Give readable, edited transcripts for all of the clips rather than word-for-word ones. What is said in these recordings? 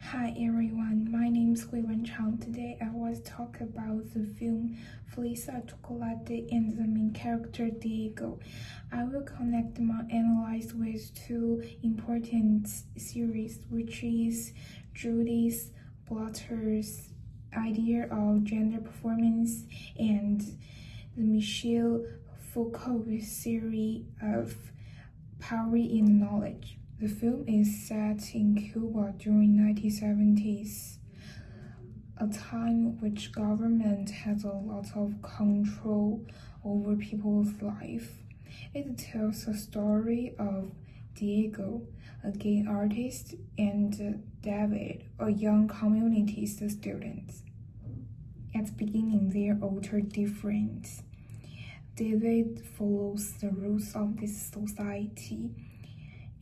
Hi everyone, my name is Hui Wenchang. Today I will talk about the film Felicia Chocolate and the main character Diego. I will connect my analysis with two important series, which is Judith Butler's idea of gender performance and the Michel Foucault theory of power in knowledge. The film is set in Cuba during 1970s, a time which government has a lot of control over people's life. It tells the story of Diego, a gay artist, and David, a young community student. At the beginning, they are utterly different. David follows the rules of this society,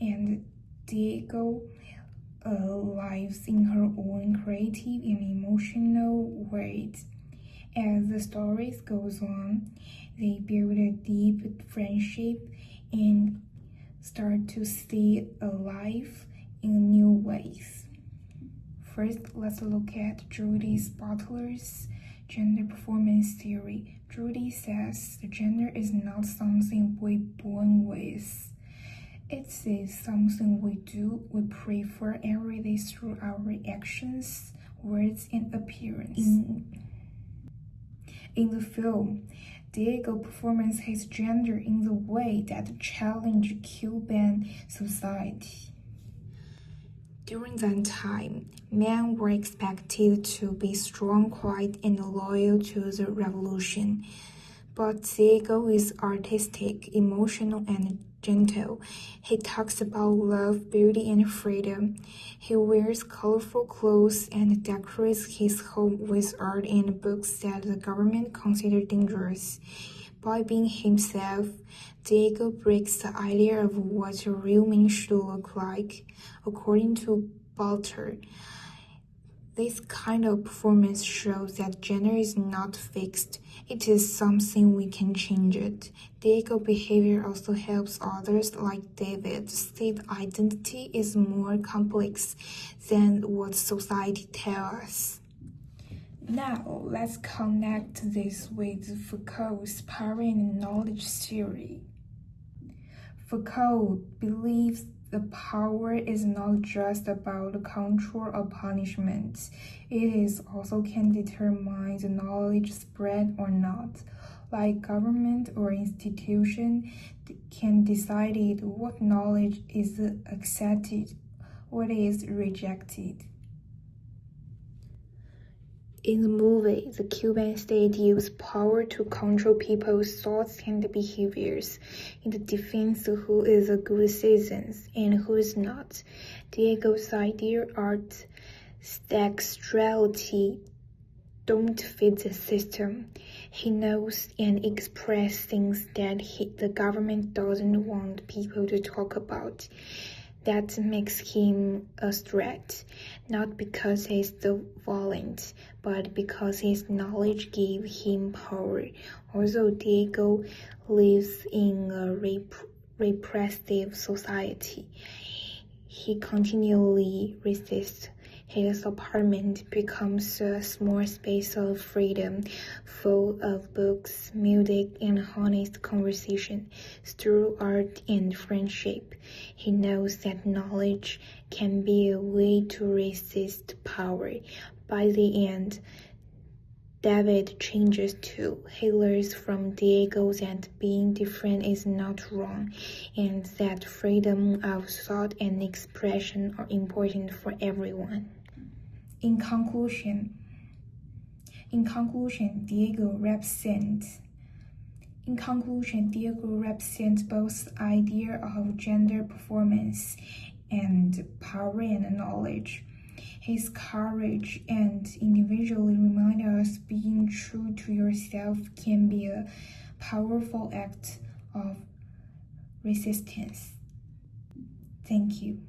and Diego lives in her own creative and emotional ways. As the story goes on, they build a deep friendship and start to see a life in new ways. First, let's look at Judith Butler's gender performance theory. Judy says the gender is not something we're born with. It is something we do, we prefer every day through our actions, words, and appearance. In the film, Diego performs his gender in the way that challenged Cuban society. During that time, men were expected to be strong, quiet, and loyal to the revolution. But Diego is artistic, emotional, and gentle. He talks about love, beauty, and freedom. He wears colorful clothes and decorates his home with art and books that the government considered dangerous. By being himself, Diego breaks the idea of what a real man should look like. According to Butler, this kind of performance shows that gender is not fixed. It is something we can change it. Diego behavior also helps others like David see the identity is more complex than what society tells us. Now, let's connect this with Foucault's power and knowledge theory. Foucault believes the power is not just about control or punishment. It is also can determine the knowledge spread or not. Like government or institution can decide what knowledge is accepted, what is rejected. In the movie, the Cuban state used power to control people's thoughts and behaviors in the defense of who is a good citizen and who is not. Diego's idea art sexuality don't fit the system. He knows and expresses things that the government doesn't want people to talk about. That makes him a threat, not because he's so violent, but because his knowledge gives him power. Although Diego lives in a repressive society, he continually resists. His apartment becomes a small space of freedom, full of books, music, and honest conversation. Through art and friendship, he knows that knowledge can be a way to resist power. By the end, David changes too. He learns from Diego that being different is not wrong, and that freedom of thought and expression are important for everyone. In conclusion, Diego represents both the idea of gender performance and power and knowledge. His courage and individually remind us being true to yourself can be a powerful act of resistance. Thank you.